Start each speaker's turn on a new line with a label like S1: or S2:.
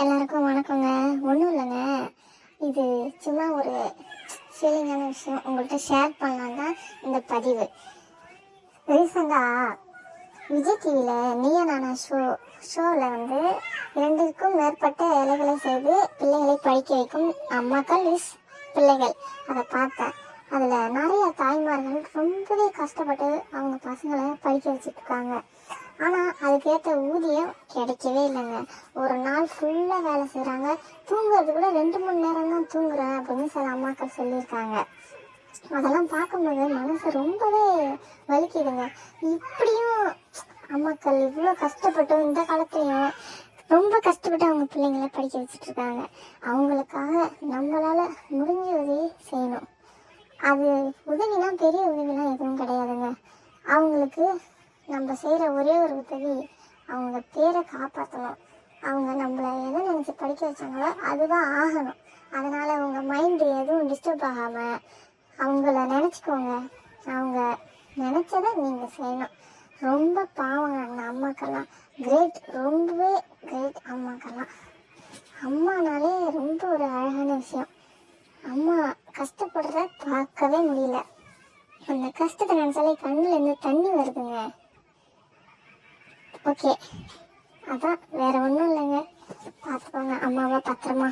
S1: எல்லாருக்கும் வணக்கங்க. ஒன்றும் இல்லைங்க, இது சும்மா ஒரு ஃபீலிங்கான விஷயம் உங்கள்கிட்ட ஷேர் பண்ணலாம் தான் இந்த பதிவு. ரீசெண்டாக விஜய் டிவியில் நீயா நானா ஷோவில் வந்து 2க்கும் மேற்பட்ட வேலைகளை செய்து பிள்ளைகளை படிக்க வைக்கும் அம்மாக்கள் பிள்ளைகள் அதை பார்த்தேன். அதில் நிறைய தாய்மார்கள் ரொம்பவே கஷ்டப்பட்டு அவங்க பசங்களை படிக்க வச்சுட்டு இருக்காங்க. ஆனால் அதுக்கேற்ற ஊதியம் கிடைக்கவே இல்லைங்க. ஒரு நாள் ஃபுல்லாக வேலை செய்கிறாங்க, தூங்குறது கூட 2-3 நேரம் தான் தூங்குறேன் அப்படின்னு சில அம்மாக்கள் சொல்லியிருக்காங்க. அதெல்லாம் பார்க்கும்போது மனசு ரொம்பவே வலிக்குதுங்க. இப்படியும் அம்மாக்கள் இவ்வளோ கஷ்டப்பட்டும் இந்த காலத்துலேயும் ரொம்ப கஷ்டப்பட்டு அவங்க பிள்ளைங்களை படிக்க வச்சுட்டு இருக்காங்க. அவங்களுக்காக நம்மளால் முடிஞ்ச உதவி செய்யணும். அது உதவினா பெரிய உதவிலாம் எதுவும் கிடையாதுங்க. அவங்களுக்கு நம்ம செய்கிற ஒரே ஒரு உதவி அவங்க பேரை காப்பாற்றணும். அவங்க நம்மளை எதை நினச்சி படிக்க வச்சாங்களோ அதுதான் ஆகணும். அதனால் உங்கள் மைண்டு எதுவும் டிஸ்டர்ப் ஆகாமல் அவங்கள நினச்சிக்கோங்க. அவங்க நினச்சதை நீங்கள் செய்யணும். ரொம்ப பாவங்க அந்த அம்மாக்கெல்லாம். கிரேட், ரொம்பவே கிரேட் அம்மாக்கெல்லாம். அம்மானாலே ரொம்ப ஒரு அழகான விஷயம். அம்மா கஷ்டப்படுறத பார்க்கவே முடியல. அந்த கஷ்டத்தை நினச்சாலே கண்ணுலேருந்து தண்ணி வருதுங்க. ஓகே, அதான் வேற ஒன்றும் இல்லைங்க. பார்த்துக்கோங்க அம்மாவை பத்திரமா.